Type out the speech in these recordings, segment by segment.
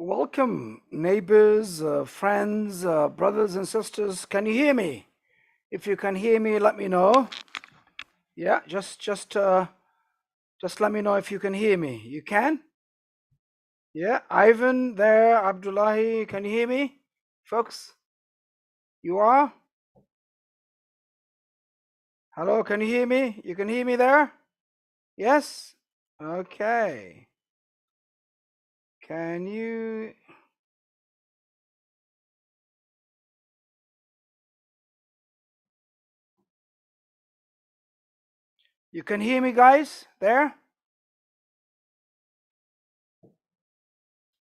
Welcome, neighbors, friends, brothers and sisters. Can you hear me? If you can hear me, let me know. Yeah, just let me know if you can hear me. You can? Yeah, Ivan there, Abdullahi, can you hear me? Folks, you are? Hello, can you hear me? You can hear me there? Yes? Okay. Can you? You can hear me, guys? There?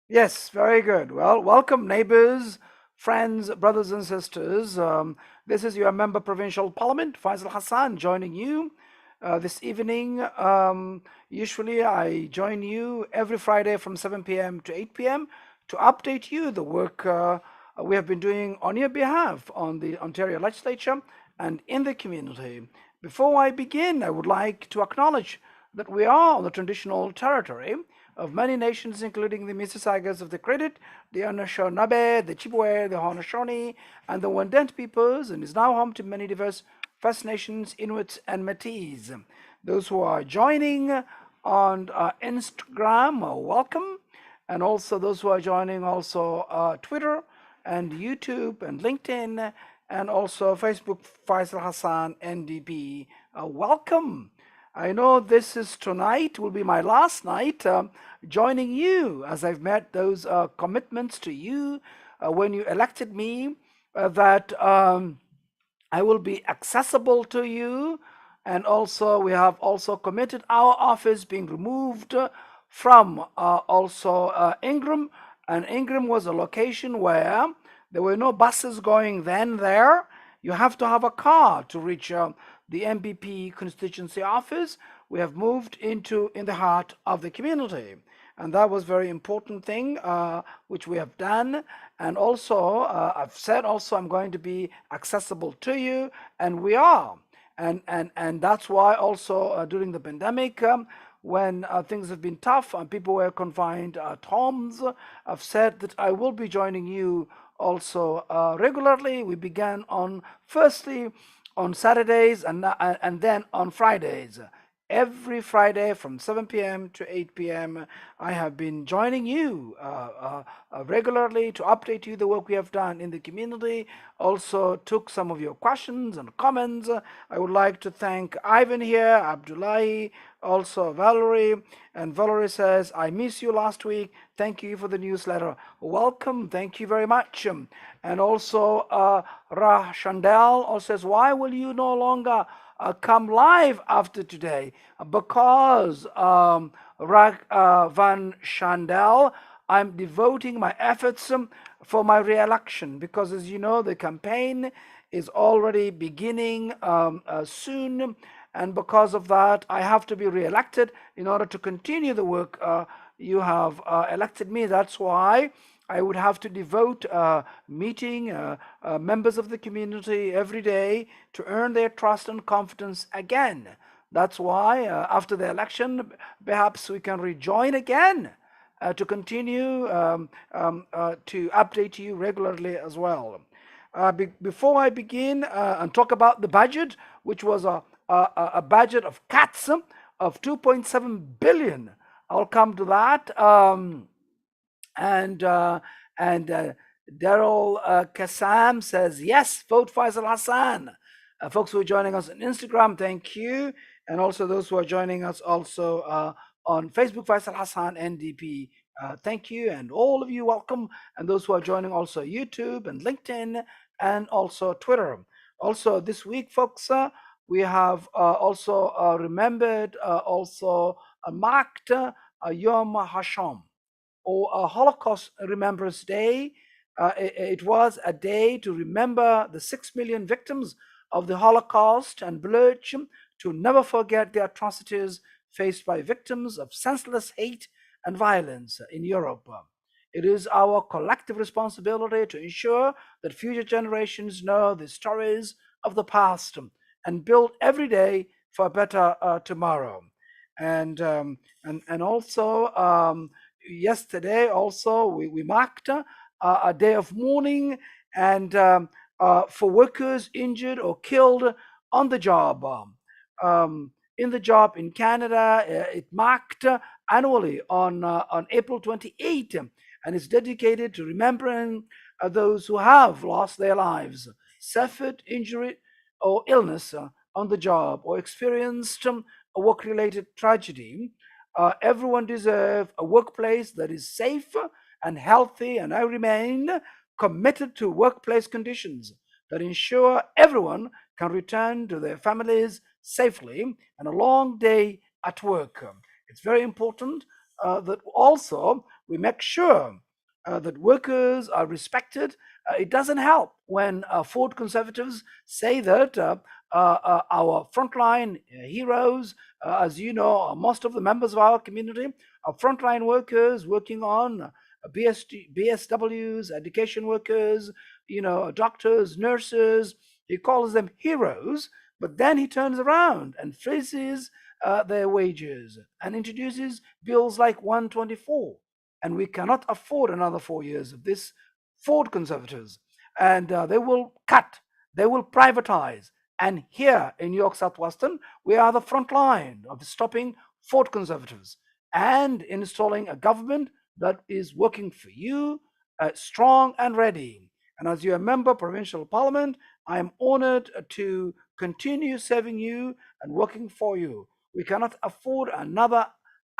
Yes, very good. Well, welcome, neighbors, friends, brothers, and sisters. This is your member provincial parliament, Faisal Hassan, joining you this evening. Usually, I join you every Friday from 7 p.m. to 8 p.m. to update you the work we have been doing on your behalf on the Ontario Legislature and in the community. Before I begin, I would like to acknowledge that we are on the traditional territory of many nations, including the Mississaugas of the Credit, the Anishinaabe, the Chippewa, the Haudenosaunee, and the Wendat peoples, and is now home to many diverse First Nations, Inuits, and Métis. Those who are joining on Instagram, welcome, and also those who are joining also Twitter and YouTube and LinkedIn and also Facebook, Faisal Hassan, NDP. Welcome. I know this is tonight, will be my last night joining you as I've met those commitments to you when you elected me that I will be accessible to you. And also, we have also committed our office being removed from also Ingram. And Ingram was a location where there were no buses going then there. You have to have a car to reach the MPP constituency office. We have moved into in the heart of the community, and that was very important thing which we have done. And also I've said also I'm going to be accessible to you, and we are. And that's why also during the pandemic, when things have been tough and people were confined at homes, I've said that I will be joining you also regularly. We began on firstly on Saturdays and then on Fridays. Every Friday from 7 p.m. to 8 p.m., I have been joining you regularly to update you the work we have done in the community. Also took some of your questions and comments. I would like to thank Ivan here, Abdullahi, also Valerie. And Valerie says, I miss you last week. Thank you for the newsletter. Welcome. Thank you very much. And also Rah Chandel also says, why will you no longer come live after today? Because Van Chandel, I'm devoting my efforts for my re-election, because as you know, the campaign is already beginning soon, and because of that I have to be re-elected in order to continue the work you have elected me. That's why I would have to devote meeting members of the community every day to earn their trust and confidence again. That's why after the election, perhaps we can rejoin again to continue to update you regularly as well. Before I begin and talk about the budget, which was a budget of cuts of 2.7 billion, I'll come to that. And Daryl Kassam says, yes, vote Faisal Hassan. Folks who are joining us on Instagram, thank you. And also those who are joining us also on Facebook, Faisal Hassan, NDP, thank you. And all of you, welcome. And those who are joining also YouTube and LinkedIn and also Twitter. Also this week, folks, we have also remembered, also marked Yom HaSham, or a Holocaust Remembrance Day. It was a day to remember the 6 million victims of the Holocaust and pledge to never forget the atrocities faced by victims of senseless hate and violence in Europe. It is our collective responsibility to ensure that future generations know the stories of the past and build every day for a better tomorrow. And also, yesterday also we marked a day of mourning and for workers injured or killed on the job. In the job in Canada, it marked annually on April 28th, and is dedicated to remembering those who have lost their lives, suffered injury or illness on the job, or experienced a work-related tragedy. Everyone deserves a workplace that is safe and healthy, and I remain committed to workplace conditions that ensure everyone can return to their families safely and a long day at work. It's very important that also we make sure that workers are respected. It doesn't help when Ford conservatives say that our frontline heroes, as you know, most of the members of our community are frontline workers working on BSWs, education workers, doctors, nurses. He calls them heroes, but then he turns around and freezes their wages and introduces bills like 124. And we cannot afford another 4 years of this Ford conservatives. And they will cut, they will privatize. And here in New York Southwestern, we are the front line of stopping Ford conservatives and installing a government that is working for you, strong and ready. And as your member, provincial parliament, I am honored to continue serving you and working for you. We cannot afford another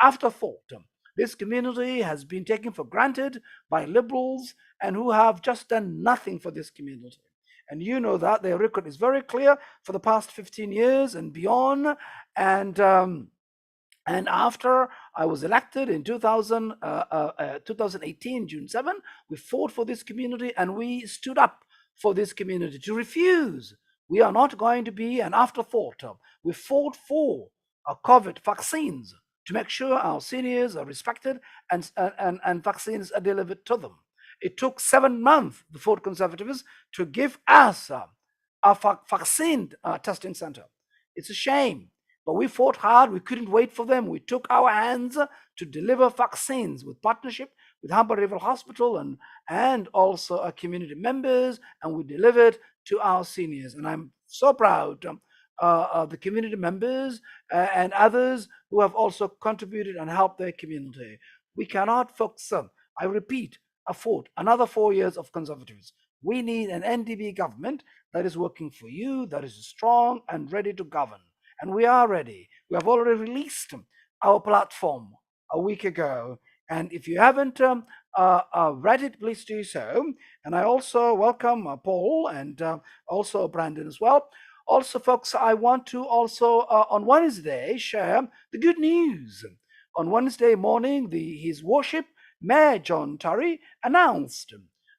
afterthought. This community has been taken for granted by liberals and who have just done nothing for this community. And you know that their record is very clear for the past 15 years and beyond. And and after I was elected in 2018, June 7, we fought for this community and we stood up for this community to refuse. We are not going to be an afterthought. We fought for COVID vaccines to make sure our seniors are respected and vaccines are delivered to them. It took 7 months, the Ford Conservatives, to give us a vaccine testing center. It's a shame. But we fought hard. We couldn't wait for them. We took our hands to deliver vaccines with partnership with Humber River Hospital and also our community members, and we delivered to our seniors. And I'm so proud of the community members and others who have also contributed and helped their community. We cannot focus on, I repeat, afford another 4 years of conservatives. We need an NDP government that is working for you, that is strong and ready to govern. And we are ready. We have already released our platform a week ago. And if you haven't read it, please do so. And I also welcome Paul and also Brandon as well. Also, folks, I want to also on Wednesday share the good news. On Wednesday morning, His Worship Mayor John Terry announced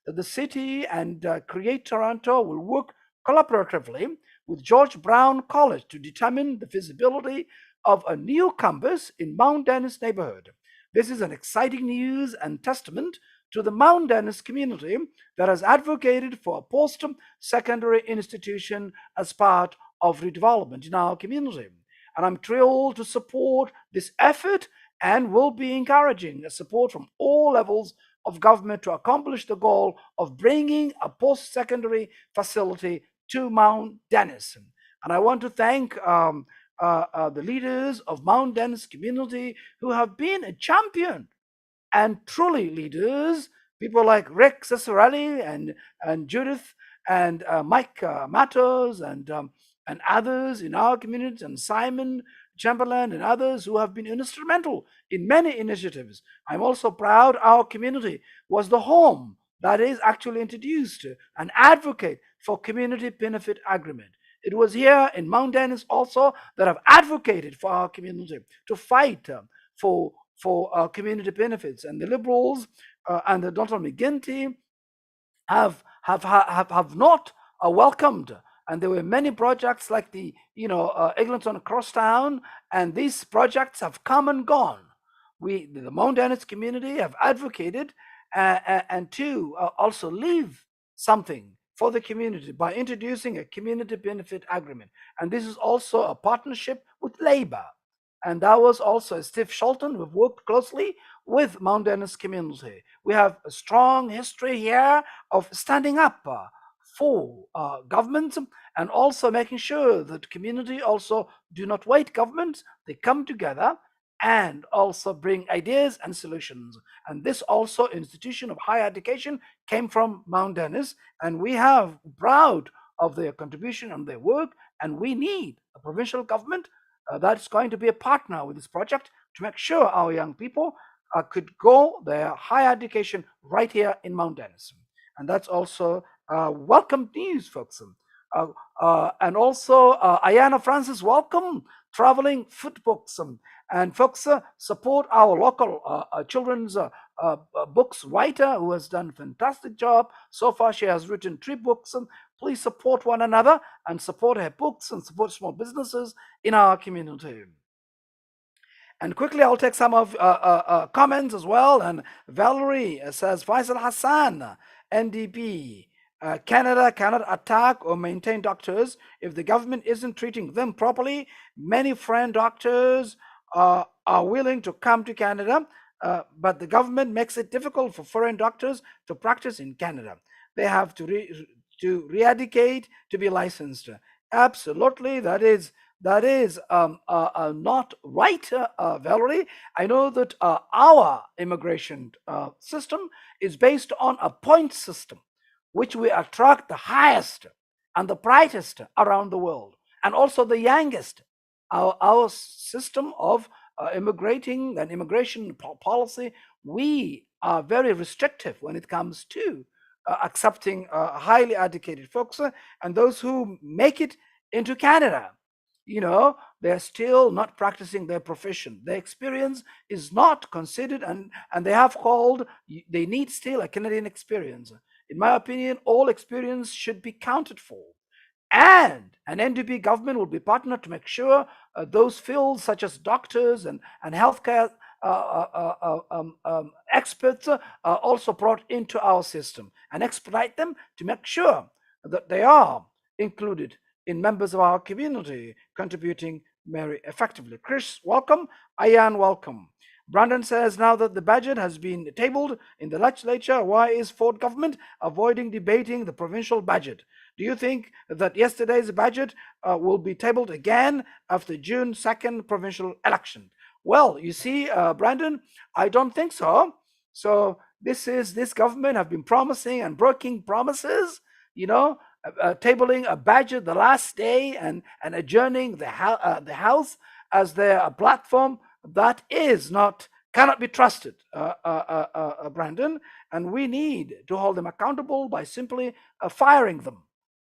that the city and Create Toronto will work collaboratively with George Brown College to determine the feasibility of a new campus in Mount Dennis neighborhood. This is an exciting news and testament to the Mount Dennis community that has advocated for a post-secondary institution as part of redevelopment in our community. And I'm thrilled to support this effort and will be encouraging support from all levels of government to accomplish the goal of bringing a post-secondary facility to Mount Dennis. And I want to thank the leaders of Mount Dennis community who have been a champion and truly leaders, people like Rick Cesarelli and Judith and Mike Matos and others in our community, and Simon Chamberlain and others who have been instrumental in many initiatives. I'm also proud our community was the home that is actually introduced and advocate for community benefit agreement. It was here in Mount Dennis also that I've advocated for our community to fight for community benefits, and the Liberals and the Dr. McGuinty have not welcomed. And there were many projects like the Eglinton Crosstown, and these projects have come and gone. The Mount Dennis community have advocated and to also leave something for the community by introducing a community benefit agreement. And this is also a partnership with Labor. And that was also Steve Shelton. We've worked closely with Mount Dennis community. We have a strong history here of standing up for government, and also making sure that community also do not wait government. They come together and also bring ideas and solutions. And this also institution of higher education came from Mount Dennis, and we have proud of their contribution and their work. And we need a provincial government that's going to be a partner with this project to make sure our young people could go their higher education right here in Mount Dennis. And that's also welcome news, folks. And also, Ayana Francis, welcome. Traveling food books. And folks, support our local children's books writer who has done a fantastic job. So far, she has written 3 books. Please support one another and support her books and support small businesses in our community. And quickly, I'll take some of comments as well. And Valerie says, Faisal Hassan, NDP, Canada cannot attack or maintain doctors if the government isn't treating them properly. Many foreign doctors are willing to come to Canada, but the government makes it difficult for foreign doctors to practice in Canada. They have to re-educate to be licensed. Absolutely, that is not right, Valerie. I know that our immigration system is based on a point system, which we attract the highest and the brightest around the world, and also the youngest. Our system of immigrating and immigration policy, we are very restrictive when it comes to accepting highly educated folks, and those who make it into Canada, they're still not practicing their profession. Their experience is not considered, and they have called, they need still a Canadian experience. In my opinion, all experience should be counted for. And an NDP government will be partnered to make sure those fields such as doctors and healthcare experts are also brought into our system and expedite them to make sure that they are included in members of our community, contributing very effectively. Chris, welcome. Ayan, welcome. Brandon says, now that the budget has been tabled in the legislature, why is Ford government avoiding debating the provincial budget? Do you think that yesterday's budget will be tabled again after June 2nd provincial election? Well, you see, Brandon, I don't think so. So this government have been promising and breaking promises, tabling a budget the last day and adjourning the House as their platform. That cannot be trusted, Brandon, and we need to hold them accountable by simply firing them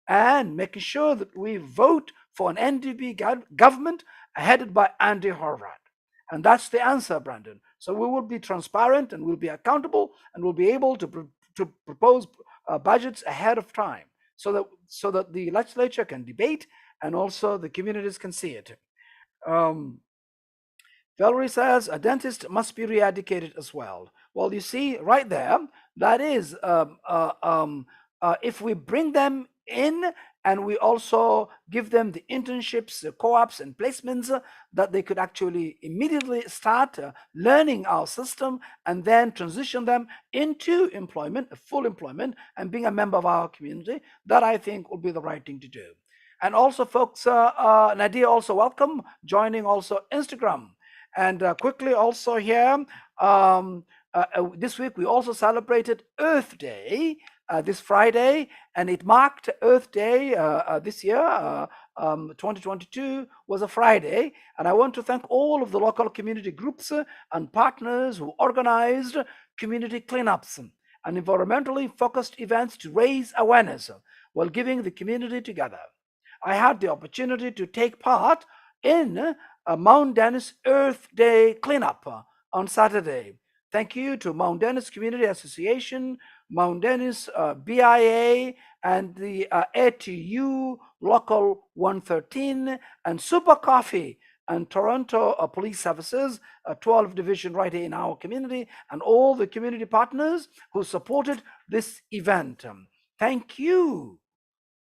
and making sure that we vote for an NDP government headed by Andy Horvath. And that's the answer, Brandon. So we will be transparent and we'll be accountable and we'll be able to propose budgets ahead of time so that the legislature can debate and also the communities can see it. Valerie says a dentist must be re-educated as well. Well, you see right there, that is, if we bring them in and we also give them the internships, the co-ops and placements, that they could actually immediately start learning our system and then transition them into employment, full employment, and being a member of our community, that I think will be the right thing to do. And also, folks, Nadia, also welcome, joining also Instagram. And quickly also here, this week we also celebrated Earth Day this Friday, and it marked Earth Day this year. 2022 was a Friday, and I want to thank all of the local community groups and partners who organized community cleanups and environmentally focused events to raise awareness while giving the community together. I had the opportunity to take part in a Mount Dennis Earth Day cleanup on Saturday. Thank you to Mount Dennis Community Association, Mount Dennis BIA, and the ATU Local 113, and Super Coffee and Toronto Police Services, 12 Division right here in our community, and all the community partners who supported this event. Thank you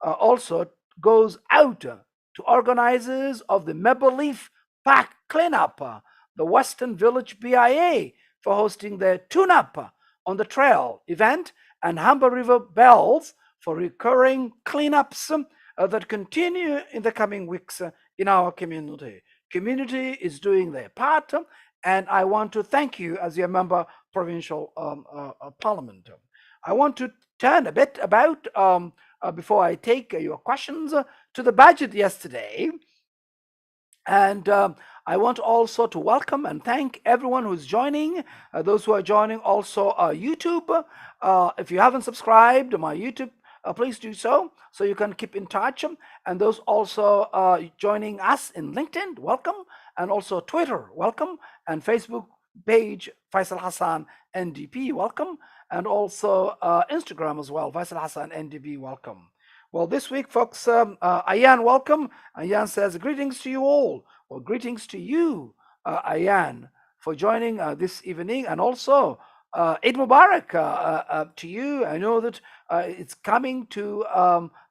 also goes out to organizers of the Maple Leaf Pack Cleanup, the Western Village BIA for hosting their Tune-Up on the Trail event, and Humber River Bells for recurring cleanups that continue in the coming weeks in our community. Community is doing their part, and I want to thank you as your member provincial parliament. I want to turn a bit about before I take your questions to the budget yesterday. And I want also to welcome and thank everyone who's joining, those who are joining also YouTube. If you haven't subscribed to my YouTube, please do so you can keep in touch. And those also joining us in LinkedIn, welcome. And also Twitter, welcome. And Facebook page, Faisal Hassan NDP, welcome. And also Instagram as well, Faisal Hassan NDP, welcome. Well, this week, folks, Ayan, welcome. Ayan says, greetings to you all. Well, greetings to you, Ayan, for joining this evening. And also, Eid Mubarak to you. I know that it's coming to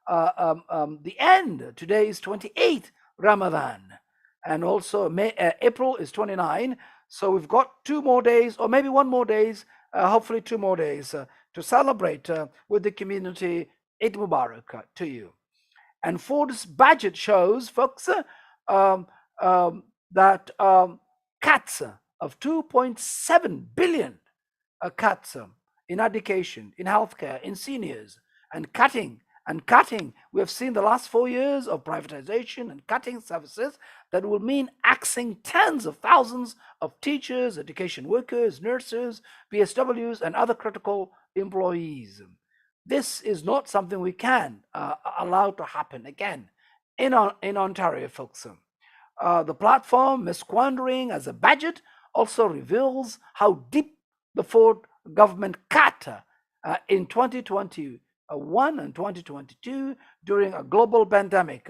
the end. Today is 28th Ramadan. And also, April is 29. So we've got 2 more days, or maybe 1 more days, hopefully 2 more days to celebrate with the community. Eid Mubarak to you. And Ford's budget shows, folks, that cuts of 2.7 billion cuts in education, in healthcare, in seniors, and cutting. We have seen the last 4 years of privatization and cutting services that will mean axing tens of thousands of teachers, education workers, nurses, PSWs, and other critical employees. This is not something we can allow to happen again in Ontario, folks. The platform misquandering as a budget also reveals how deep the Ford government cut in 2021 and 2022 during a global pandemic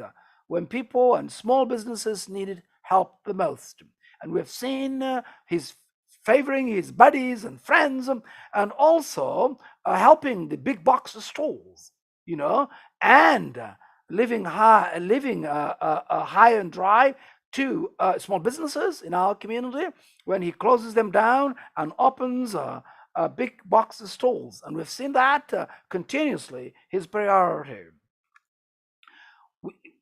when people and small businesses needed help the most. And we've seen his favoring his buddies and friends, and also helping the big box stores, and living high and dry to small businesses in our community when he closes them down and opens big box stores. And we've seen that continuously, his priority.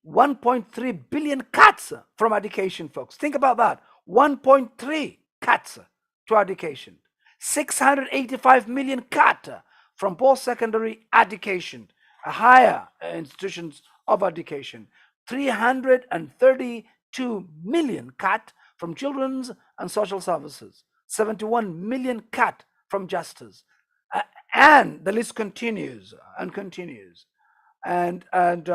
1.3 billion cuts from education, folks. Think about that. 1.3 cuts to education. 685 million cut from post-secondary education, higher institutions of education. 332 million cut from children's and social services. 71 million cut from justice. And the list continues and continues. And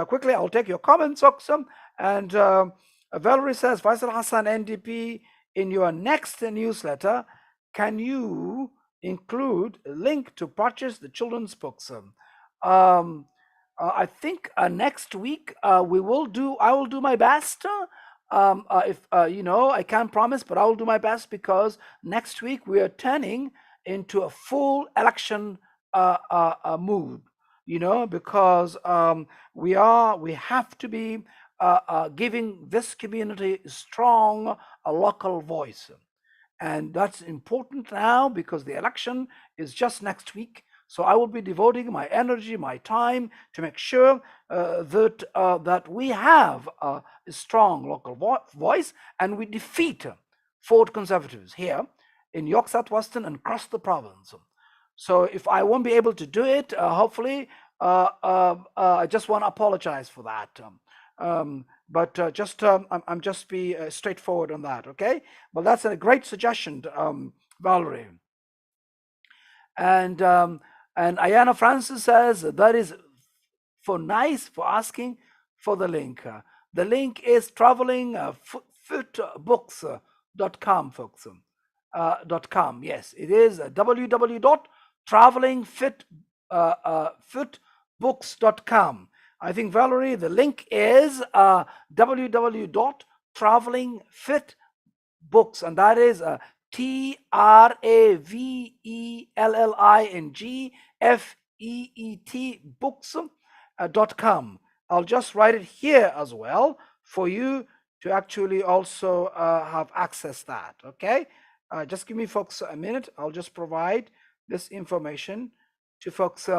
quickly, I'll take your comments, Oxum. And Valerie says, Faisal Hassan, NDP, in your next newsletter, can you include a link to purchase the children's books? I think next week I will do my best. If I can't promise, but I will do my best, because next week we are turning into a full election mood. Because we have to be giving this community strong local voice. And that's important now because the election is just next week. So I will be devoting my energy, my time to make sure that we have a strong local voice, and we defeat Ford Conservatives here in York South-Western and across the province. So if I won't be able to do it, hopefully, I just want to apologize for that. But I'm just be straightforward on that, okay? Well, that's a great suggestion, Valerie. And Ayana Francis says that is for asking for the link. The link is travelingfitbooks.com, folks. .com. Yes, it is www.travelingfitbooks.com. I think, Valerie, the link is www.travelingfitbooks, and that is TRAVELLINGFEET books.com. I'll just write it here as well for you to actually also have access that. Okay, just give me folks a minute. I'll just provide this information to folks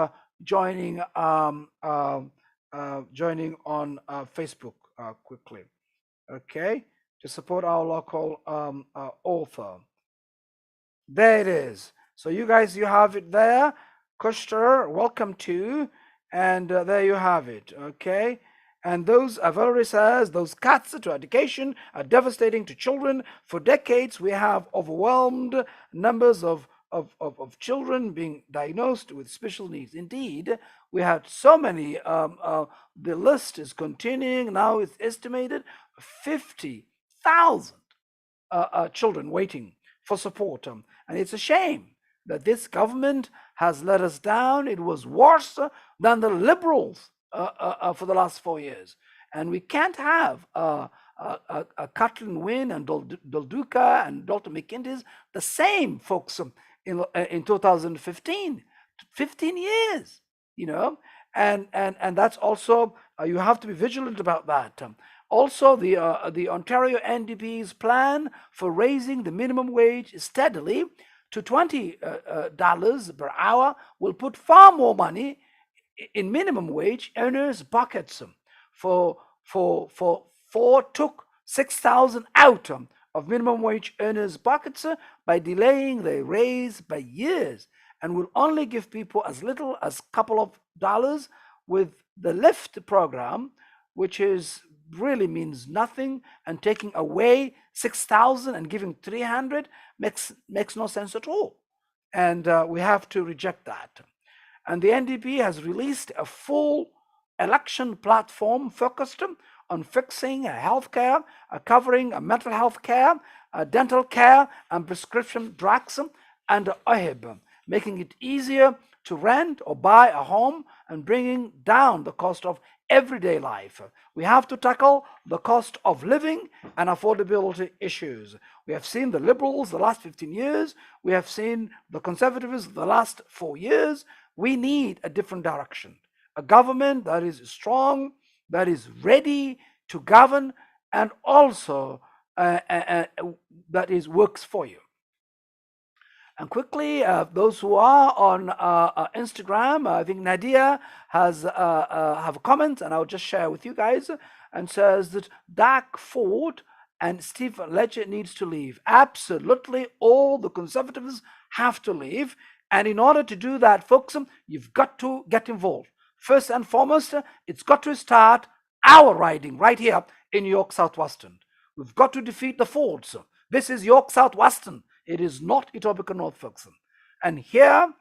joining joining on Facebook quickly. Okay, to support our local author. There it is. So you guys, you have it there. Kushter, welcome to, and there you have it. Okay. And those, Valerie says, those cuts to education are devastating to children. For decades, we have overwhelmed numbers of children being diagnosed with special needs. Indeed, we had so many, the list is continuing. Now it's estimated 50,000 children waiting for support. And it's a shame that this government has let us down. It was worse than the liberals for the last 4 years. And we can't have Kathleen Wynne and Dolduka and Dr. McIntyre, the same folks in 2015, 15 years, you know, and that's also, you have to be vigilant about that. Also, the Ontario NDP's plan for raising the minimum wage steadily to $20 per hour will put far more money in minimum wage earners' pockets. Took 6,000 out of minimum wage earners' pockets by delaying the raise by years, and will only give people as little as a couple of dollars with the lift program, which is really means nothing, and taking away 6,000 and giving 300 makes no sense at all. And we have to reject that. And the NDP has released a full election platform focused on fixing healthcare, covering mental health care, dental care, and prescription drugs, and OHIB, making it easier to rent or buy a home and bringing down the cost of everyday life. We have to tackle the cost of living and affordability issues. We have seen the Liberals the last 15 years. We have seen the Conservatives the last 4 years. We need a different direction. A government that is strong, that is ready to govern, and also that works for you. And quickly, those who are on Instagram, I think Nadia has have a comment, and I'll just share with you guys, and says that Doug Ford and Steve Ledger needs to leave. Absolutely, all the Conservatives have to leave. And in order to do that, folks, you've got to get involved. First and foremost, it's got to start our riding right here in York Southwestern. We've got to defeat the Fords. This is York Southwestern. It is not Etobicoke North, folks. And here,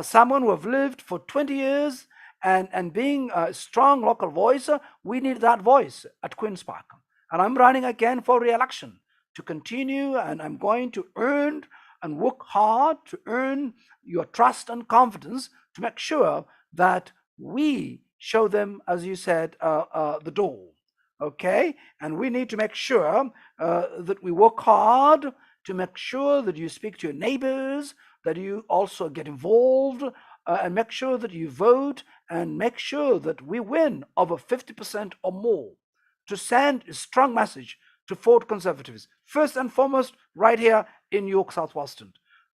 someone who have lived for 20 years and being a strong local voice, we need that voice at Queen's Park. And I'm running again for re-election to continue, and I'm going to earn and work hard to earn your trust and confidence to make sure that we show them, as you said, the door. Okay? And we need to make sure that we work hard to make sure that you speak to your neighbors, that you also get involved, and make sure that you vote, and make sure that we win over 50% or more to send a strong message to Ford Conservatives, first and foremost, right here in York Southwestern.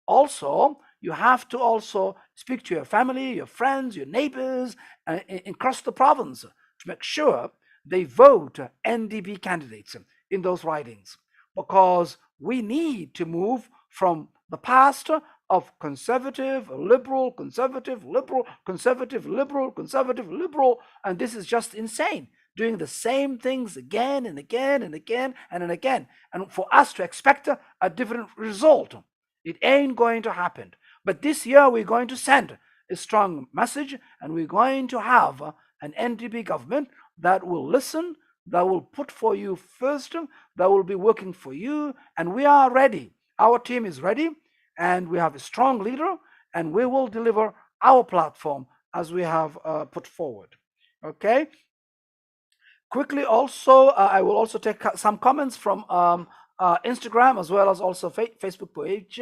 Also, you have to also speak to your family, your friends, your neighbors across the province to make sure they vote NDP candidates in those ridings, because we need to move from the past of conservative, liberal, conservative, liberal, conservative, liberal, conservative, liberal, and this is just insane. Doing the same things again and again and again and again. And for us to expect a different result, it ain't going to happen. But this year we're going to send a strong message, and we're going to have an NDP government that will listen, that will put for you first, that will be working for you, and we are ready. Our team is ready, and we have a strong leader, and we will deliver our platform as we have put forward. Okay? Quickly, also, I will also take some comments from Instagram as well as also Facebook page.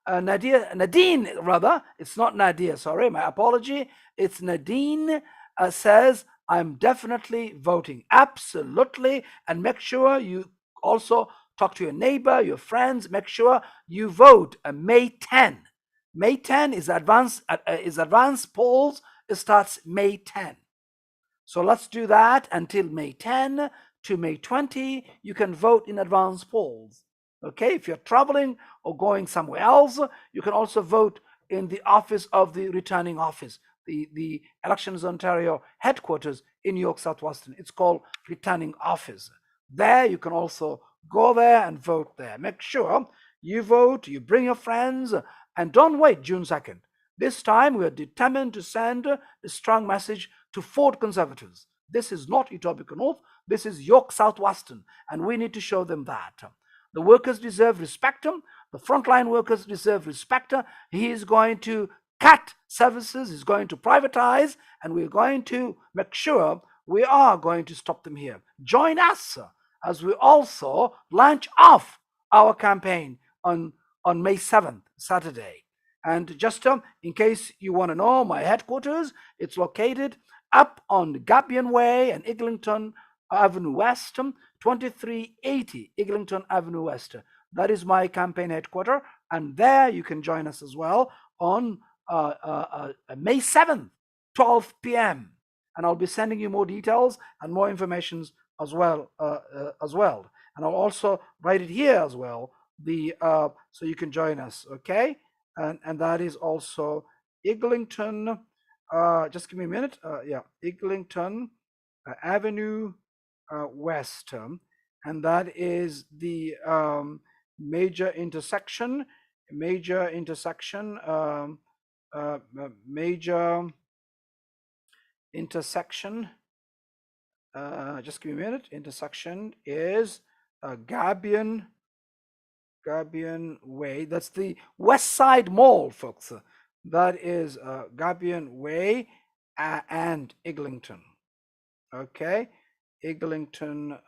Nadine, rather, it's not Nadia, sorry, my apology. It's Nadine says, I'm definitely voting. Absolutely. And make sure you also talk to your neighbor, your friends. Make sure you vote May 10. May 10 is advanced polls. It starts May 10. So let's do that until May 10 to May 20. You can vote in advance polls. Okay, if you're traveling or going somewhere else, you can also vote in the office of the returning office, the Elections Ontario headquarters in York Southwestern. It's called returning office. There you can also go there and vote there. Make sure you vote, you bring your friends, and don't wait June 2nd. This time we are determined to send a strong message to Ford conservatives. This is not Etobicoke North, this is York Southwestern, and we need to show them that. The workers deserve respect. The frontline workers deserve respect. He is going to cut services, he's going to privatize, and we're going to make sure we are going to stop them here. Join us as we also launch off our campaign on May 7th, Saturday. And just in case you want to know, my headquarters, it's located up on Gabion Way and Eglinton Avenue West, 2380 Eglinton Avenue West. That is my campaign headquarters, and there you can join us as well on May 7th, 12 p.m. And I'll be sending you more details and more information as well. And I'll also write it here as well, so you can join us. Okay. And that is also Eglinton. Just give me a minute. Eglinton Avenue West, and that is the major intersection. Major intersection. Just give me a minute. Intersection is Gabion Way. That's the West Side Mall, folks. That is Gabion Way and Eglinton. Okay, Eglinton,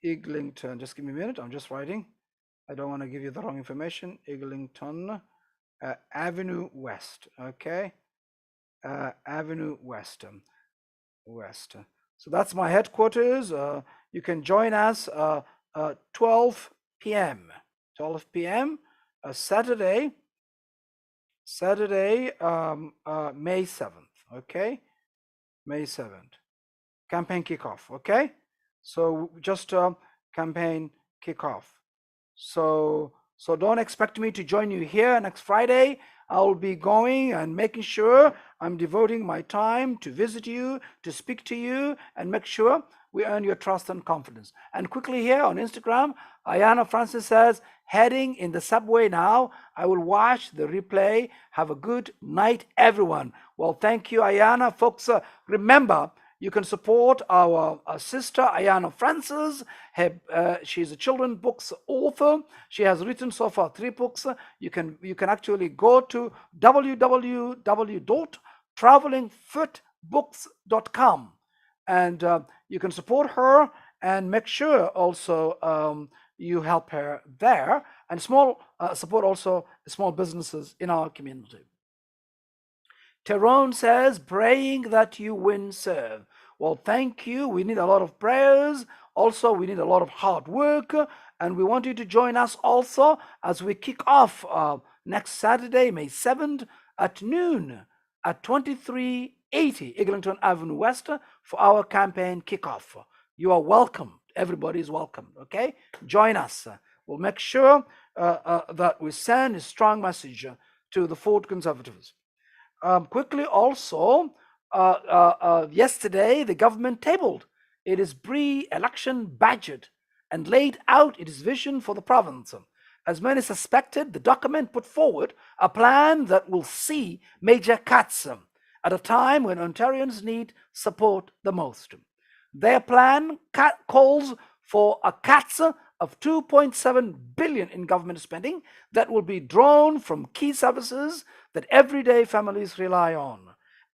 Eglinton. Just give me a minute. I'm just writing. I don't want to give you the wrong information. Eglinton Avenue West. Okay, Avenue West. West. So that's my headquarters. You can join us 12 p.m. 12 p.m. Saturday, May 7th. Okay, May 7th. Campaign kickoff. Okay, so just campaign kickoff. So don't expect me to join you here next Friday. I'll be going and making sure I'm devoting my time to visit you, to speak to you, and make sure we earn your trust and confidence. And quickly here on Instagram, Ayana Francis says, heading in the subway now. I will watch the replay. Have a good night, everyone. Well, thank you, Ayana. Folks, remember, you can support our sister, Ayana Francis. She's a children's books author. She has written so far 3 books. You can actually go to www.travelingfootbooks.com and you can support her and make sure also you help her there, and support also small businesses in our community. Tyrone says, praying that you win, sir. Well, thank you. We need a lot of prayers. Also, we need a lot of hard work. And we want you to join us also as we kick off next Saturday, May 7th at noon at 2380 Eglinton Avenue West for our campaign kickoff. You are welcome. Everybody is welcome. Okay? Join us. We'll make sure that we send a strong message to the Ford Conservatives. Quickly also, yesterday the government tabled its pre-election budget and laid out its vision for the province. As many suspected, the document put forward a plan that will see major cuts at a time when Ontarians need support the most. Their plan calls for a cut of 2.7 billion in government spending that will be drawn from key services that everyday families rely on.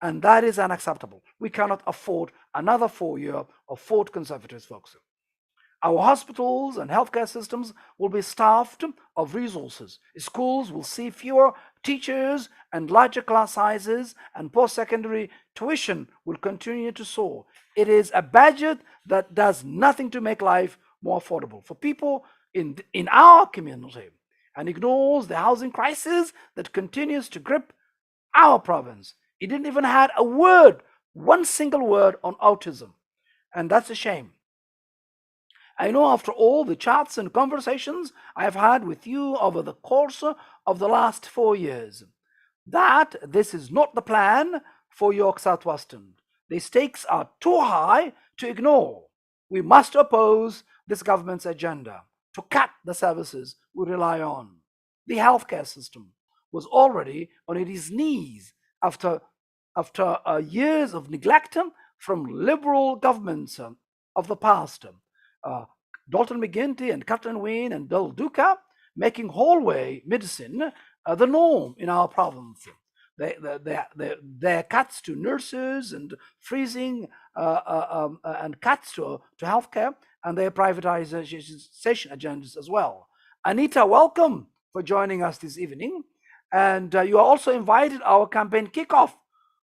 And that is unacceptable. We cannot afford another 4 years of Ford Conservatives, folks. Our hospitals and healthcare systems will be staffed of resources. Schools will see fewer teachers and larger class sizes, and post-secondary tuition will continue to soar. It is a budget that does nothing to make life more affordable for people in our community, and ignores the housing crisis that continues to grip our province. It didn't even have a word, one single word on autism, and that's a shame. I know after all the chats and conversations I have had with you over the course of the last 4 years, that this is not the plan for York Southwestern. The stakes are too high to ignore. We must oppose this government's agenda to cut the services we rely on. The healthcare system was already on its knees after years of neglect from liberal governments of the past. Dalton McGuinty and Kathleen Wynne and Del Duca making hallway medicine the norm in our province. Their cuts to nurses and freezing and cuts to healthcare, and their privatization agendas as well. Anita, welcome for joining us this evening. And you are also invited our campaign kickoff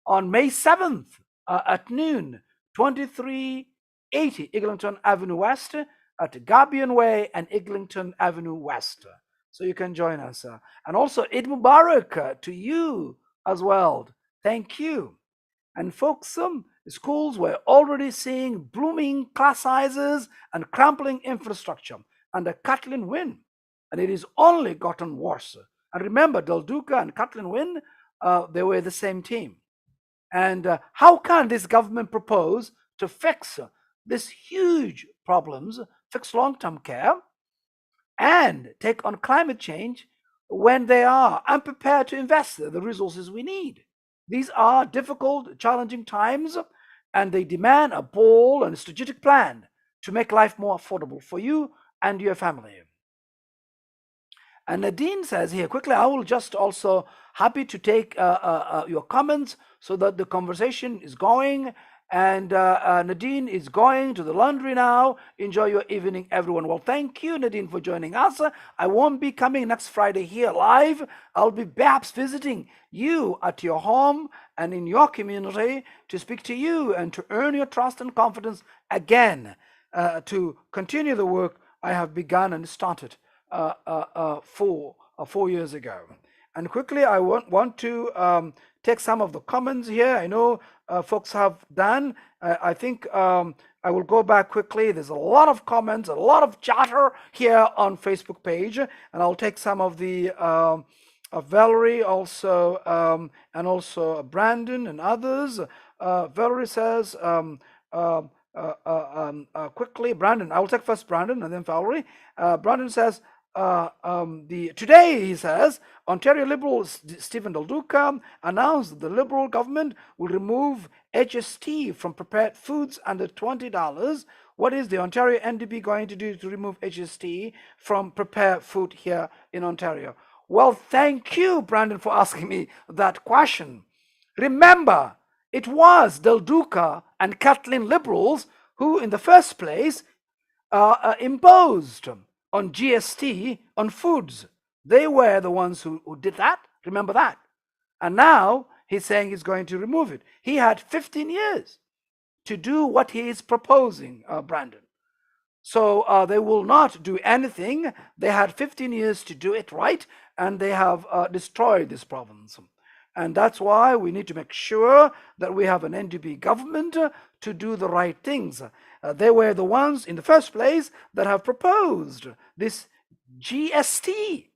on May 7th at noon, 2380 Eglinton Avenue West at Gabion Way and Eglinton Avenue West. So you can join us. And also Eid Mubarak to you as well. Thank you. And folks, schools were already seeing blooming class sizes and crumbling infrastructure under Kathleen Wynne, and it has only gotten worse. And remember, Del Duca and Kathleen Wynne, they were the same team. And how can this government propose to fix these huge problems, fix long-term care, and take on climate change when they are unprepared to invest the resources we need? These are difficult, challenging times, and they demand a bold and strategic plan to make life more affordable for you and your family. And Nadine says here, quickly, I will just also happy to take your comments so that the conversation is going. And Nadine is going to the laundry now. Enjoy your evening, everyone. Well, thank you, Nadine, for joining us. I won't be coming next Friday here live. I'll be perhaps visiting you at your home and in your community to speak to you and to earn your trust and confidence again, to continue the work I have begun and started 4 years ago. And quickly, I want to take some of the comments here. I know folks have done. I think I will go back quickly. There's a lot of comments, a lot of chatter here on Facebook page, and I'll take some of the Valerie also, and also Brandon and others. Valerie says, quickly, Brandon. I will take first Brandon and then Valerie. Brandon says, today, he says, Ontario Liberal Stephen Del Duca announced that the Liberal government will remove HST from prepared foods under $20. What is the Ontario NDP going to do to remove HST from prepared food here in Ontario? Well, thank you, Brandon, for asking me that question. Remember, it was Del Duca and Kathleen Liberals who, in the first place, imposed on GST on foods. They were the ones who did that. Remember that. And now he's saying he's going to remove it. He had 15 years to do what he is proposing, Brandon. So they will not do anything. They had 15 years to do it right, and they have destroyed this province. And that's why we need to make sure that we have an NDP government to do the right things. They were the ones in the first place that have proposed this GST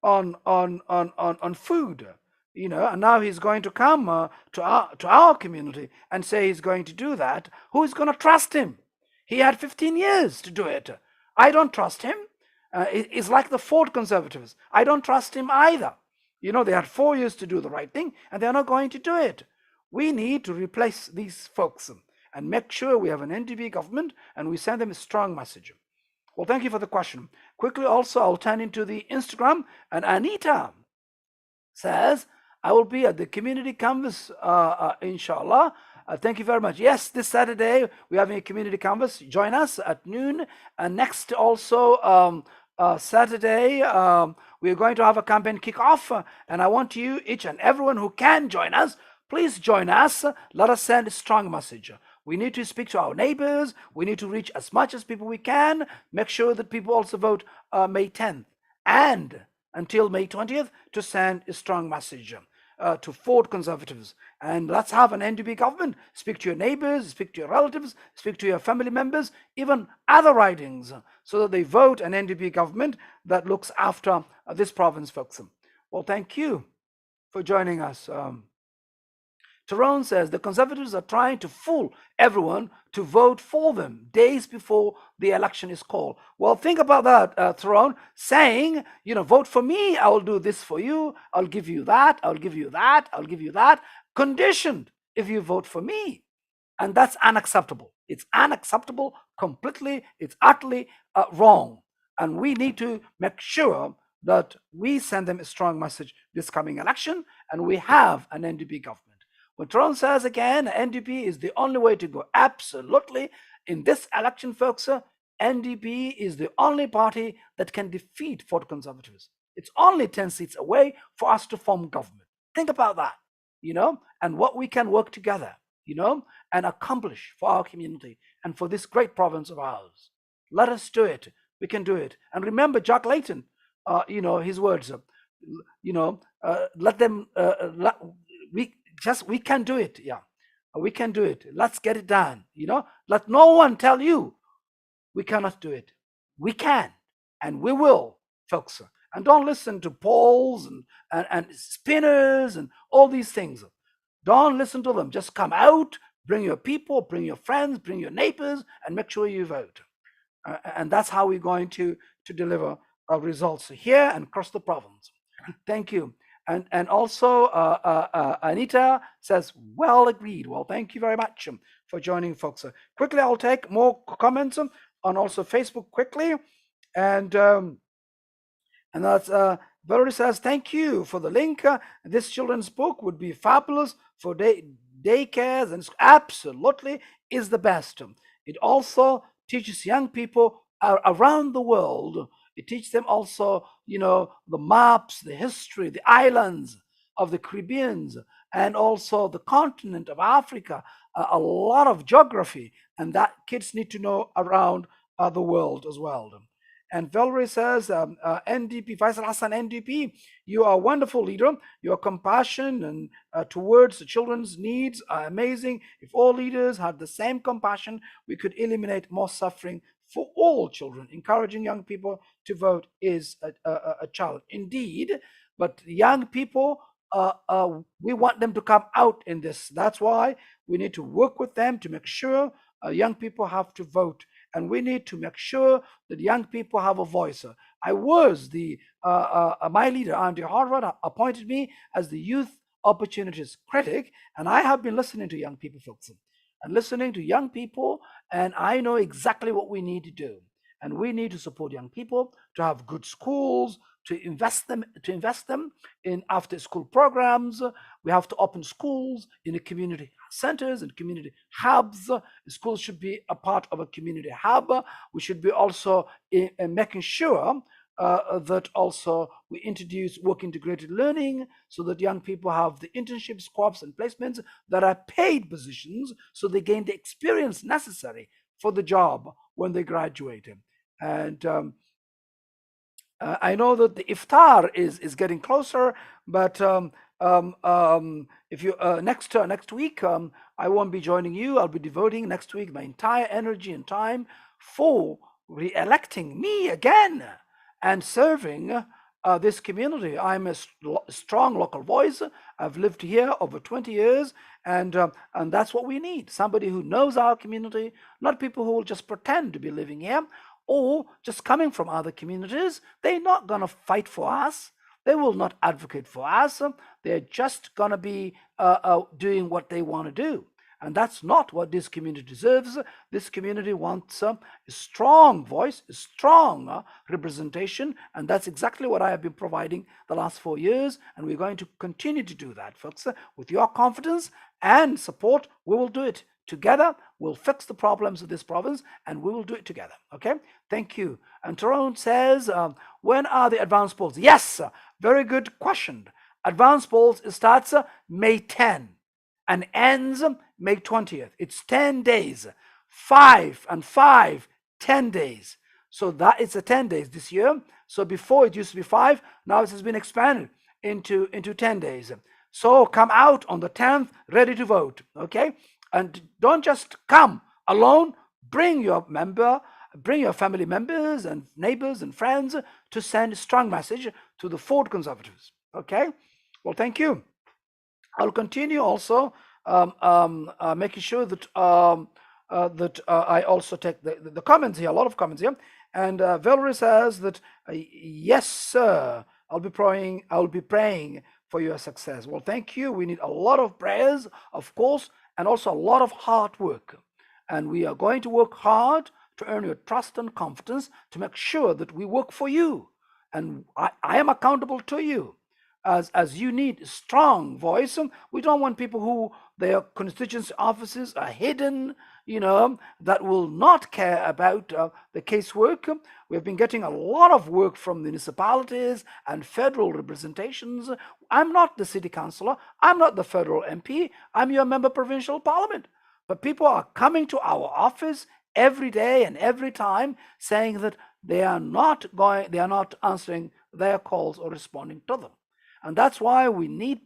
on food, and now he's going to come to our community and say he's going to do that. Who is going to trust him? He had 15 years to do it. I don't trust him. It's like the Ford Conservatives. I don't trust him either. They had 4 years to do the right thing, and they're not going to do it. We need to replace these folks and make sure we have an NDP government and we send them a strong message. Well, thank you for the question. Quickly, also, I'll turn into the Instagram, and Anita says, I will be at the community canvas, inshallah. Thank you very much. Yes, this Saturday we're having a community canvas. Join us at noon. And next also Saturday, we're going to have a campaign kickoff. And I want you, each and everyone who can join us, please join us. Let us send a strong message. We need to speak to our neighbors. We need to reach as much as people we can. Make sure that people also vote May 10th and until May 20th to send a strong message to Ford conservatives. And let's have an NDP government. Speak to your neighbors, speak to your relatives, speak to your family members, even other ridings, so that they vote an NDP government that looks after this province, folks. Well, thank you for joining us. Tyrone says the Conservatives are trying to fool everyone to vote for them days before the election is called. Well, think about that, Tyrone, saying, vote for me, I will do this for you, I'll give you that, I'll give you that, I'll give you that, conditioned if you vote for me. And that's unacceptable. It's unacceptable completely. It's utterly wrong. And we need to make sure that we send them a strong message this coming election, and we have an NDP government. When Trump says again, NDP is the only way to go, absolutely. In this election, folks, NDP is the only party that can defeat Ford Conservatives. It's only 10 seats away for us to form government. Think about that, and what we can work together, and accomplish for our community and for this great province of ours. Let us do it. We can do it. And remember Jack Layton, his words, let them, we can do it. Yeah, we can do it. Let's get it done. Let no one tell you we cannot do it. We can, and we will, folks. And don't listen to polls and spinners and all these things. Don't listen to them. Just come out, bring your people, bring your friends, bring your neighbors, and make sure you vote. And that's how we're going to deliver our results here and across the province. Thank you. And also, Anita says, well agreed. Well, thank you very much for joining, folks. Quickly, I'll take more comments on also Facebook quickly. And that's Valerie says, thank you for the link. This children's book would be fabulous for daycares, and absolutely is the best. It also teaches young people around the world. It teaches them also, the maps, the history, the islands of the Caribbean, and also the continent of Africa, a lot of geography, and that kids need to know around the world as well. And Valerie says, NDP, Faisal Hassan, NDP, you are a wonderful leader. Your compassion and towards the children's needs are amazing. If all leaders had the same compassion, we could eliminate more suffering for all children. Encouraging young people to vote is a challenge. Indeed, but young people, we want them to come out in this. That's why we need to work with them to make sure young people have to vote. And we need to make sure that young people have a voice. I was my leader, Andy Harvard, appointed me as the youth opportunities critic, and I have been listening to young people, folks, and listening to young people, and I know exactly what we need to do. And we need to support young people to have good schools, to invest them in after-school programs. We have to open schools in the community centers and community hubs. Schools should be a part of a community hub. We should be also making sure that also we introduce work integrated learning so that young people have the internships, co-ops, and placements that are paid positions, so they gain the experience necessary for the job when they graduate. And I know that the iftar is getting closer, but if you next week, I won't be joining you. I'll be devoting next week my entire energy and time for re-electing me again and serving this community. I'm a strong local voice. I've lived here over 20 years, and that's what we need. Somebody who knows our community, not people who will just pretend to be living here or just coming from other communities. They're not going to fight for us. They will not advocate for us. They're just going to be doing what they want to do. And that's not what this community deserves. This community wants a strong voice, a strong representation, and that's exactly what I have been providing the last 4 years, and we're going to continue to do that, folks. With your confidence and support, we will do it together. We'll fix the problems of this province, and we will do it together. Okay, thank you. And Tyrone says, when are the advance polls? Yes, very good question. Advance polls starts May 10 and ends May 20th. It's 10 days. 5 and 5, 10 days. So that it's a 10 days this year. So before it used to be 5, now it has been expanded into 10 days. So come out on the 10th ready to vote, okay? And don't just come alone. Bring your family members and neighbors and friends to send a strong message to the Ford Conservatives, okay? Well, thank you. I'll continue also making sure that I also take the comments here, a lot of comments here. And Valerie says that, yes, sir, I'll be praying for your success. Well, thank you. We need a lot of prayers, of course, and also a lot of hard work. And we are going to work hard to earn your trust and confidence to make sure that we work for you. And I am accountable to you. As you need a strong voice. We don't want people who their constituency offices are hidden, that will not care about the casework. We've been getting a lot of work from municipalities and federal representations. I'm not the city councillor. I'm not the federal MP. I'm your member provincial parliament. But people are coming to our office every day and every time saying that they are not answering their calls or responding to them. And that's why we need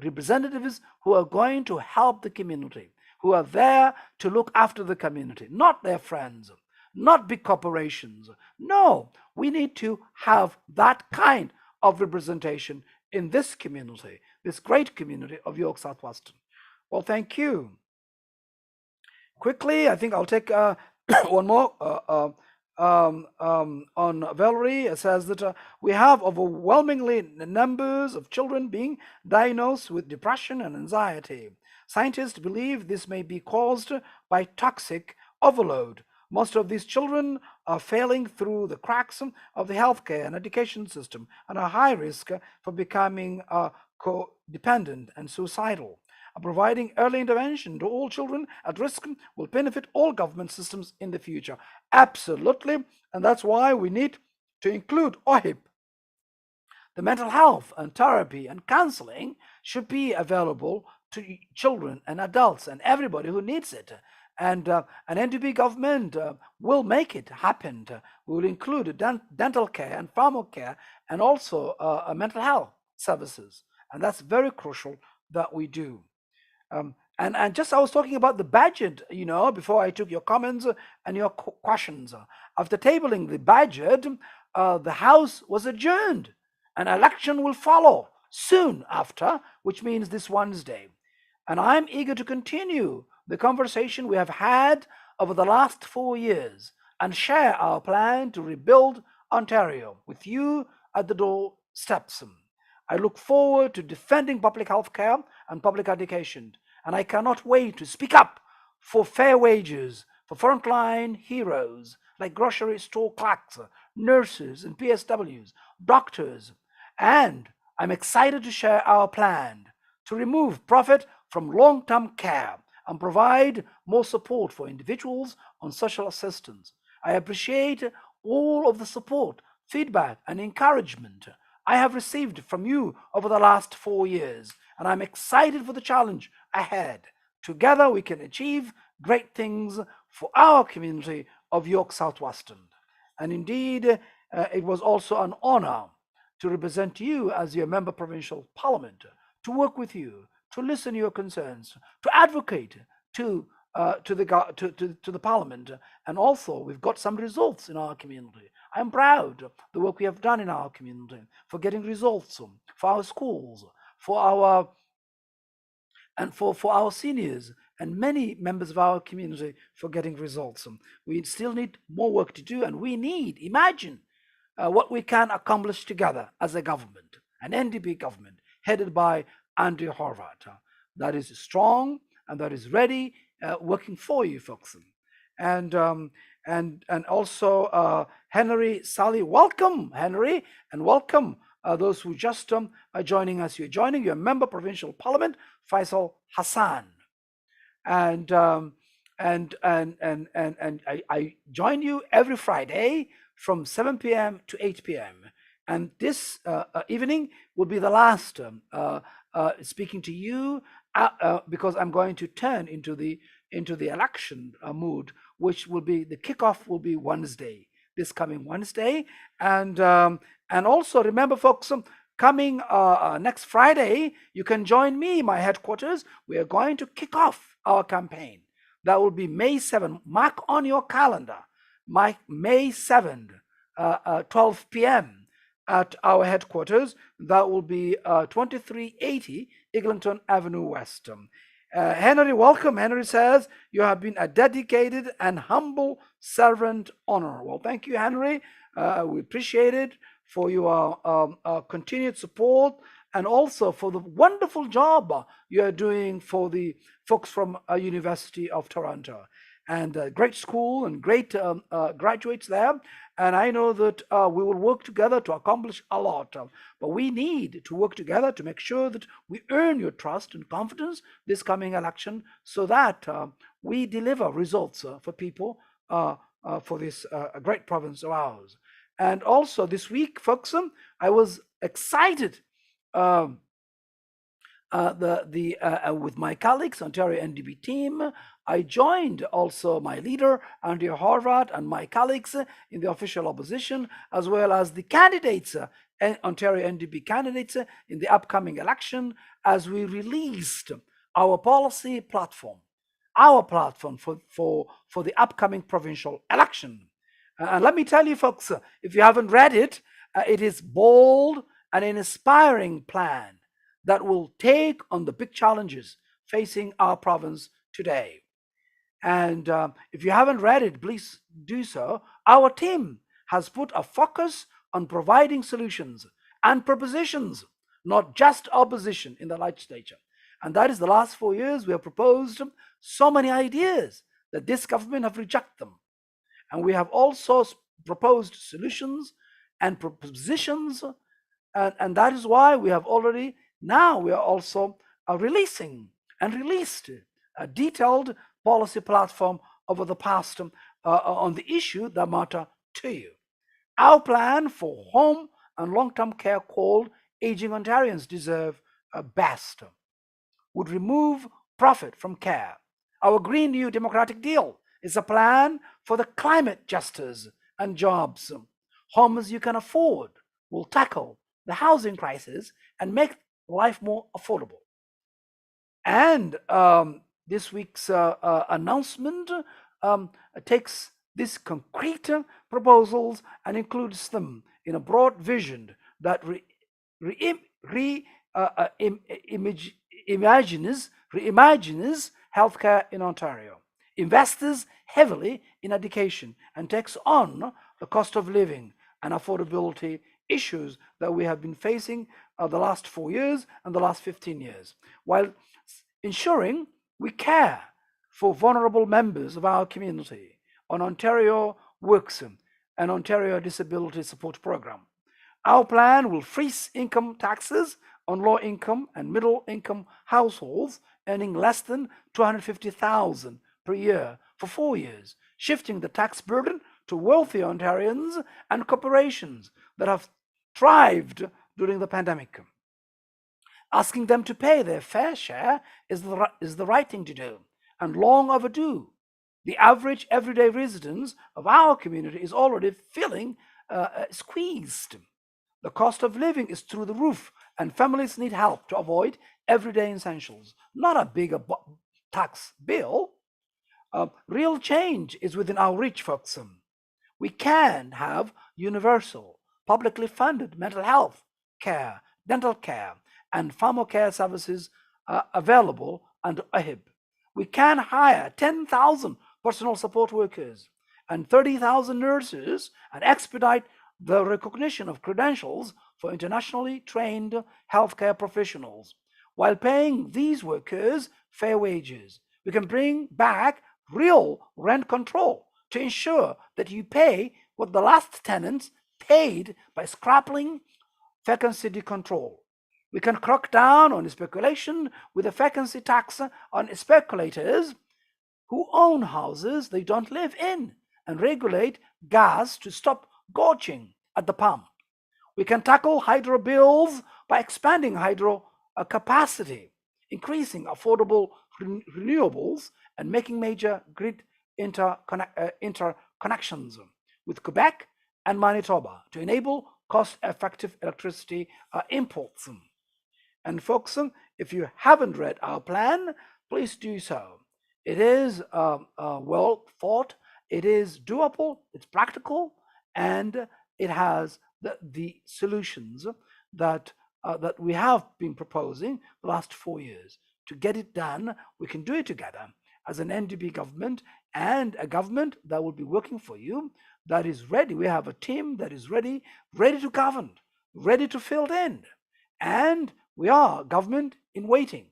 representatives who are going to help the community, who are there to look after the community, not their friends, not big corporations. No, we need to have that kind of representation in this community, this great community of York Southwestern. Well, thank you. Quickly, I think I'll take one more on Valerie. It says that we have overwhelmingly numbers of children being diagnosed with depression and anxiety. Scientists believe this may be caused by toxic overload. Most of these children are failing through the cracks of the healthcare and education system and are high risk for becoming codependent and suicidal. Providing early intervention to all children at risk will benefit all government systems in the future. Absolutely, and that's why we need to include OHIP. The mental health and therapy and counseling should be available to children and adults and everybody who needs it. And an NDP government will make it happen. We will include dental care and pharma care and also mental health services. And that's very crucial that we do. And just I was talking about the budget, before I took your comments and your questions. After tabling the budget, the House was adjourned. An election will follow soon after, which means this Wednesday. And I'm eager to continue the conversation we have had over the last 4 years and share our plan to rebuild Ontario with you at the doorsteps. I look forward to defending public health care and public education. And I cannot wait to speak up for fair wages for frontline heroes like grocery store clerks, nurses and PSWs, doctors. And I'm excited to share our plan to remove profit from long-term care and provide more support for individuals on social assistance. I appreciate all of the support, feedback, and encouragement I have received from you over the last 4 years, and I'm excited for the challenge ahead. Together we can achieve great things for our community of York Southwestern. And indeed, it was also an honor to represent you as your member provincial parliament, to work with you, to listen to your concerns, to advocate to the parliament. And also, we've got some results in our community. I'm proud of the work we have done in our community for getting results for our schools, for our seniors and many members of our community for getting results. We still need more work to do, and imagine what we can accomplish together as a government, an NDP government headed by Andrew Horvath. That is strong, and that is ready, working for you folks. And and also Henry Sally, welcome Henry, and welcome those who just are joining us. You're joining your member provincial parliament, Faisal Hassan, and I join you every Friday from 7 p.m. to 8 p.m. And this evening will be the last speaking to you because I'm going to turn into the election mood, which will be the kickoff will be Wednesday, this coming Wednesday, and also remember, folks. Coming next Friday, you can join me, my headquarters. We are going to kick off our campaign. That will be May 7th. Mark on your calendar. May 7th, 12 p.m. at our headquarters. That will be 2380 Eglinton Avenue West. Henry, welcome. Henry says, you have been a dedicated and humble servant honor. Well, thank you, Henry. We appreciate it for your continued support, and also for the wonderful job you are doing for the folks from University of Toronto. And great school and great graduates there. And I know that we will work together to accomplish a lot. But we need to work together to make sure that we earn your trust and confidence this coming election, so that we deliver results for people for this great province of ours. And also this week, folks, I was excited with my colleagues, Ontario NDP team. I joined also my leader, Andrea Horvath, and my colleagues in the official opposition, as well as the candidates, Ontario NDP candidates in the upcoming election, as we released our policy platform, for the upcoming provincial election. And let me tell you, folks, if you haven't read it, it is bold and an inspiring plan that will take on the big challenges facing our province today. And if you haven't read it, please do so. Our team has put a focus on providing solutions and propositions, not just opposition in the legislature. And that is the last 4 years we have proposed so many ideas that this government have rejected them. And we have also proposed solutions and propositions, and that is why we have already, now we are also released a detailed policy platform over the past on the issue that matter to you. Our plan for home and long-term care, called Aging Ontarians Deserve Best, would remove profit from care. Our Green New Democratic Deal is a plan for the climate justice and jobs. Homes you can afford will tackle the housing crisis and make life more affordable. And this week's announcement takes these concrete proposals and includes them in a broad vision that reimagines healthcare in Ontario, invests heavily in education, and takes on the cost of living and affordability issues that we have been facing the last 4 years and the last 15 years, while ensuring we care for vulnerable members of our community on Ontario Works and Ontario Disability Support Program. Our plan will freeze income taxes on low-income and middle-income households earning less than $250,000 per year for 4 years, shifting the tax burden to wealthy Ontarians and corporations that have thrived during the pandemic. Asking them to pay their fair share is the right thing to do, and long overdue. The average everyday residents of our community is already feeling squeezed. The cost of living is through the roof, and families need help to avoid everyday essentials, not a bigger tax bill. Real change is within our reach, folks. We can have universal, publicly funded mental health care, dental care, and pharmacare services available under AHIB. We can hire 10,000 personal support workers and 30,000 nurses and expedite the recognition of credentials for internationally trained healthcare professionals. while paying these workers fair wages. We can bring back real rent control to ensure that you pay what the last tenants paid by scrapping vacancy control. We can crack down on speculation with a vacancy tax on speculators who own houses they don't live in, and regulate gas to stop gorging at the pump. We can tackle hydro bills by expanding hydro capacity, increasing affordable renewables, and making major grid interconnections with Quebec and Manitoba to enable cost-effective electricity imports. And folks, if you haven't read our plan, please do so. It is well thought, it is doable, it's practical, and it has the solutions that that we have been proposing the last 4 years. To get it done, we can do it together as an NDP government, and a government that will be working for you, that is ready. We have a team that is ready to govern, ready to fill in, and we are government in waiting.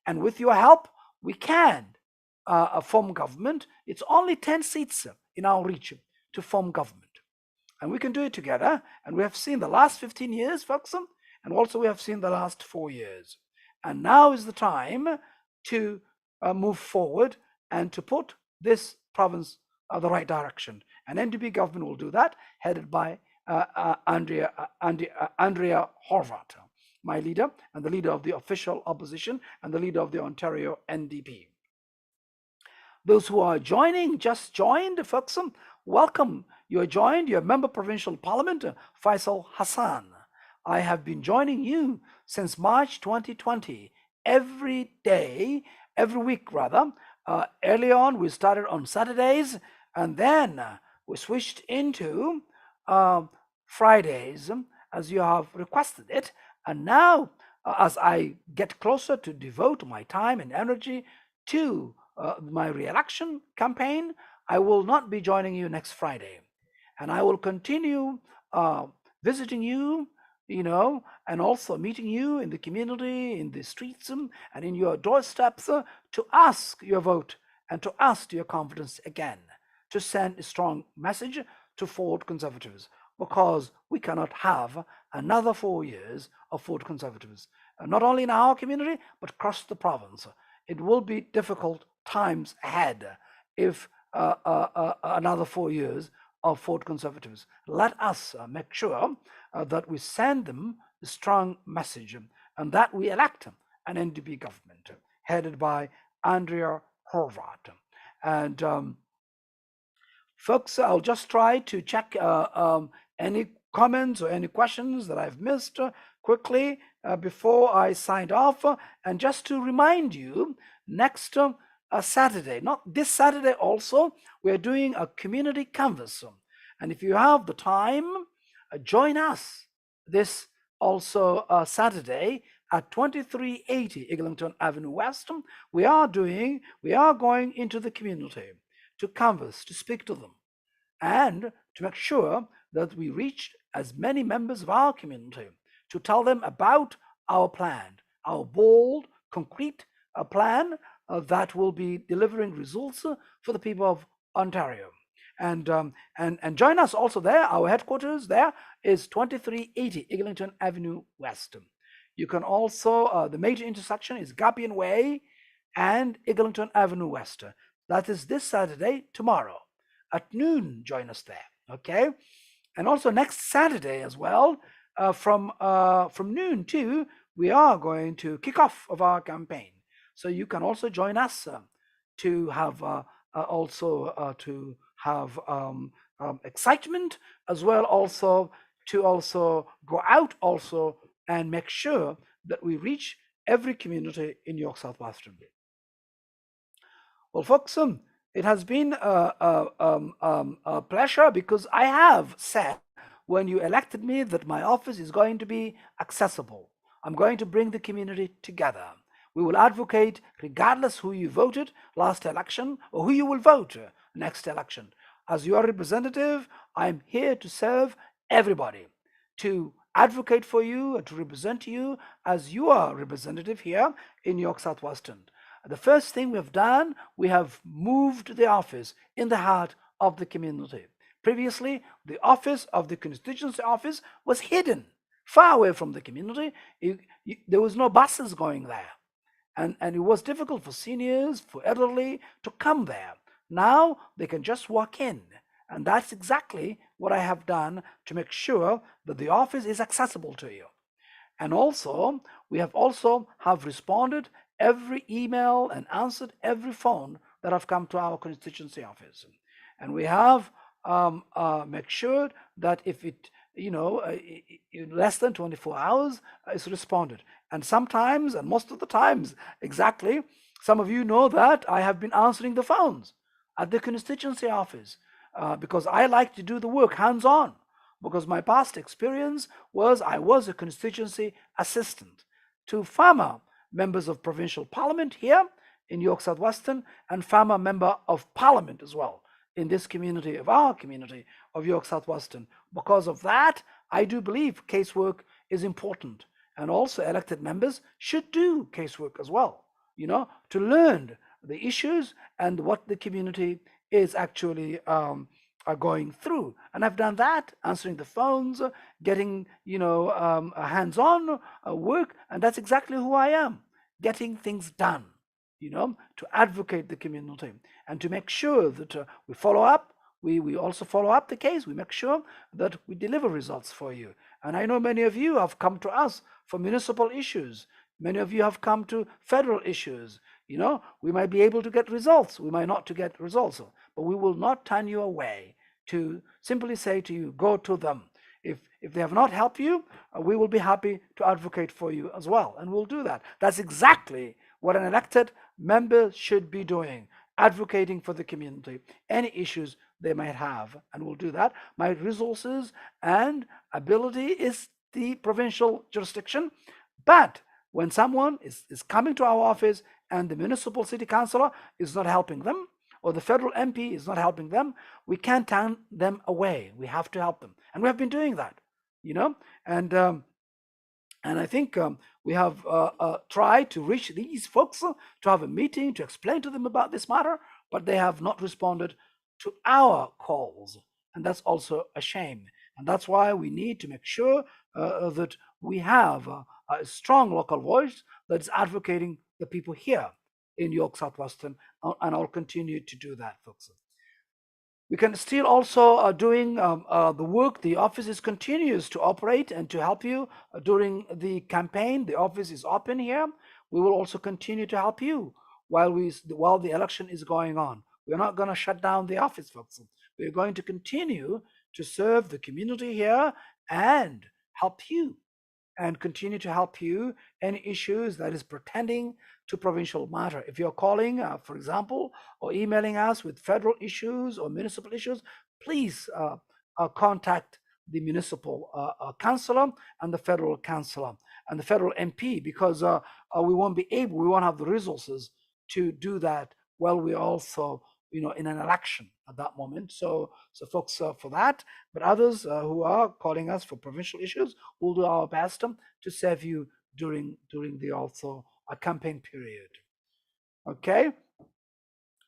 And with your help, we can form government. It's only 10 seats in our reach to form government. And we can do it together. And we have seen the last 15 years, folks, and also we have seen the last 4 years. And now is the time to move forward and to put this province the right direction. And NDP government will do that, headed by Andrea Horwath, my leader, and the leader of the official opposition, and the leader of the Ontario NDP. Those who are joining, just joined, folks, welcome. You are joined, you're a member provincial parliament, Faisal Hassan. I have been joining you since March 2020, every day, every week rather. Early on, we started on Saturdays, and then we switched into Fridays, as you have requested it. And now, as I get closer to devote my time and energy to my re-election campaign, I will not be joining you next Friday. And I will continue visiting you, and also meeting you in the community, in the streets, and in your doorsteps to ask your vote and to ask your confidence again, to send a strong message to Ford Conservatives, because we cannot have another 4 years of Ford Conservatives, not only in our community, but across the province. It will be difficult times ahead if another 4 years of Ford Conservatives. Let us make sure that we send them a strong message, and that we elect an NDP government headed by Andrea Horwath. And folks, I'll just try to check any comments or any questions that I've missed quickly before I signed off. And just to remind you, next Saturday, not this Saturday also, we are doing a community canvas. And if you have the time, join us this also Saturday at 2380 Eglinton Avenue West. We are going into the community to canvass, to speak to them, and to make sure that we reach as many members of our community, to tell them about our plan, our bold, concrete plan that will be delivering results for the people of Ontario. And join us also there. Our headquarters there is 2380 Eglinton Avenue West. You can also, the major intersection is Gappian Way and Eglinton Avenue West. That is this Saturday, tomorrow at noon. Join us there, okay? And also next Saturday as well, from noon to, we are going to kick off of our campaign. So you can also join us to have excitement, as well also to go out also and make sure that we reach every community in York South-Western. Well, folks, it has been a pleasure, because I have said when you elected me that my office is going to be accessible. I'm going to bring the community together. We will advocate regardless who you voted last election or who you will vote next election. As your representative, I'm here to serve everybody, to advocate for you and to represent you as your representative here in York Southwestern. The first thing we have done, we have moved the office in the heart of the community. Previously, the office of the constituency office was hidden, far away from the community. There was no buses going there. And it was difficult for seniors, for elderly to come there. Now they can just walk in. And that's exactly what I have done to make sure that the office is accessible to you. And also, we have responded every email and answered every phone that have come to our constituency office. And we have make sure that if it, in less than 24 hours, it's responded. And sometimes, and most of the times, exactly, some of you know that I have been answering the phones at the constituency office because I like to do the work hands-on. Because my past experience was I was a constituency assistant to former members of provincial parliament here in York Southwestern and former member of parliament as well in this community, of our community of York Southwestern. Because of that, I do believe casework is important. And also elected members should do casework as well, to learn the issues and what the community is actually are going through. And I've done that, answering the phones, getting, hands-on work. And that's exactly who I am, getting things done, to advocate the community and to make sure that we follow up. We also follow up the case. We make sure that we deliver results for you. And I know many of you have come to us for municipal issues. Many of you have come to federal issues. We might be able to get results. We might not to get results, but we will not turn you away to simply say to you, go to them. If they have not helped you, we will be happy to advocate for you as well. And we'll do that. That's exactly what an elected member should be doing, advocating for the community, any issues they might have. And we'll do that. My resources and ability is the provincial jurisdiction. But when someone is coming to our office and the municipal city councillor is not helping them, or the federal MP is not helping them, we can't turn them away. We have to help them. And we have been doing that, and I think we have tried to reach these folks to have a meeting to explain to them about this matter, but they have not responded to our calls. And that's also a shame. And that's why we need to make sure that we have a strong local voice that is advocating the people here in York Southwestern, and I'll continue to do that, folks. We can still also doing the work. The office continues to operate and to help you during the campaign. The office is open here. We will also continue to help you while the election is going on. We're not going to shut down the office, folks. We're going to continue to serve the community here and help you, and continue to help you any issues that is pertaining to provincial matter. If you're calling, for example, or emailing us with federal issues or municipal issues, please contact the municipal councillor and the federal councillor and the federal MP, because we won't have the resources to do that while we're also in an election at that moment. So folks, for that, but others who are calling us for provincial issues, we'll do our best to serve you during the also a campaign period. Okay.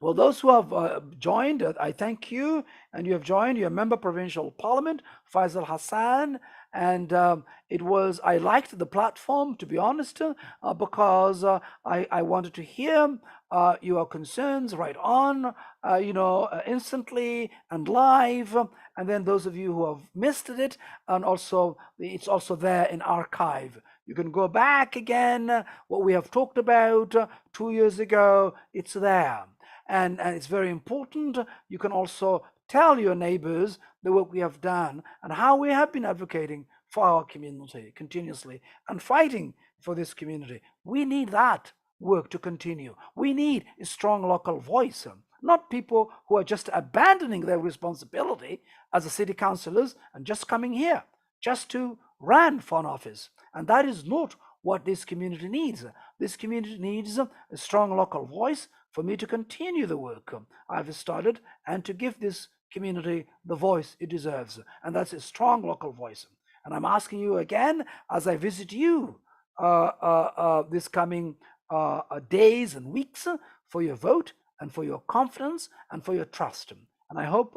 Well, those who have joined, I thank you. And you have joined your member provincial parliament, Faisal Hassan. And I liked the platform, to be honest, because I wanted to hear your concerns right on, instantly and live. And then those of you who have missed it, and also it's also there in archive. You can go back again, what we have talked about 2 years ago, it's there. And it's very important. You can also tell your neighbors the work we have done and how we have been advocating for our community continuously and fighting for this community. We need that work to continue. We need a strong local voice, not people who are just abandoning their responsibility as a city councillors and just coming here just to run for an office. And that is not what this community needs. This community needs a strong local voice for me to continue the work I've started and to give this community the voice it deserves. And that's a strong local voice. And I'm asking you again as I visit you this coming days and weeks for your vote and for your confidence and for your trust. And I hope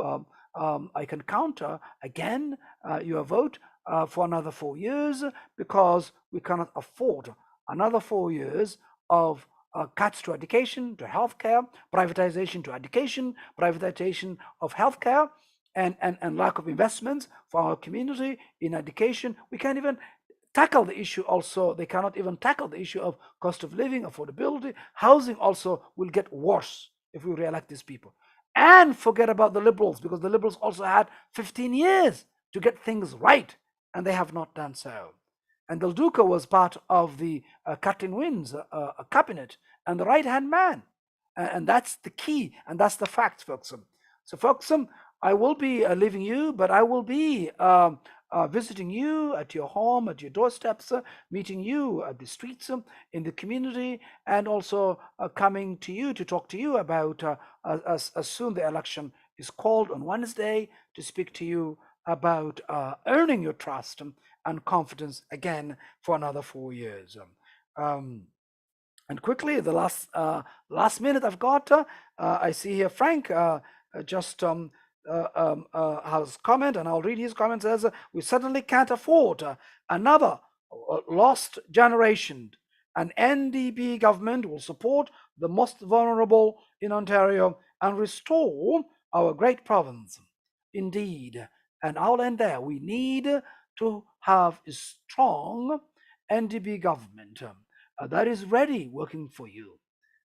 I can count again your vote for another 4 years, because we cannot afford another 4 years of cuts to education, to healthcare, privatization to education, privatization of healthcare, and lack of investments for our community in education. We can't even tackle the issue also. They cannot even tackle the issue of cost of living, affordability. Housing also will get worse if we re-elect these people. And forget about the liberals, because the liberals also had 15 years to get things right, and they have not done so. And Del Duca was part of the Captain Wynn's cabinet and the right-hand man. And that's the key, and that's the fact, folks. So, folks, I will be leaving you, but I will be visiting you at your home, at your doorsteps, meeting you at the streets, in the community, and also coming to you to talk to you about, as soon the election is called on Wednesday, to speak to you about earning your trust and confidence again for another 4 years. And quickly, the last minute I've got, I see here Frank just has comment, and I'll read his comment. Says, we certainly can't afford another lost generation. An NDP government will support the most vulnerable in Ontario and restore our great province. Indeed, and I'll end there. We need to have a strong NDP government that is ready working for you,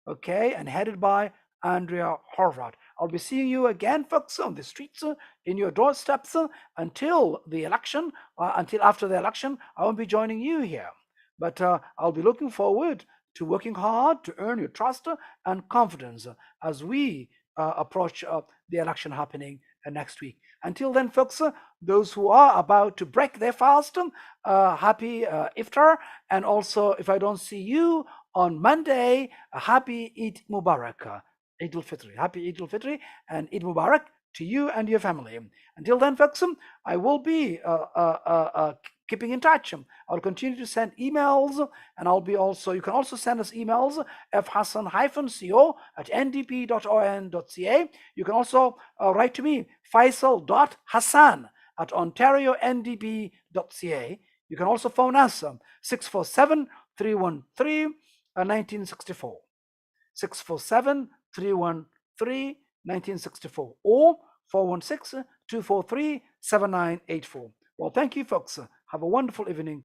okay, and headed by Andrea Horvath. I'll be seeing you again, folks, on the streets, in your doorsteps, until the election, until after the election. I won't be joining you here, but I'll be looking forward to working hard to earn your trust and confidence as we approach the election happening next week. Until then, folks, those who are about to break their fast, happy iftar. And also, if I don't see you on Monday, happy Eid Mubarak, Eid al-Fitr. Happy Eid al-Fitr and Eid Mubarak to you and your family. Until then, folks, I will be keeping in touch. I'll continue to send emails, and you can also send us emails, fhassan-co@ndp.on.ca. You can also write to me, faisal.hassan@ontariondp.ca. You can also phone us, 647-313-1964. 647-313-1964 or 416-243-7984. Well, thank you, folks. Have a wonderful evening.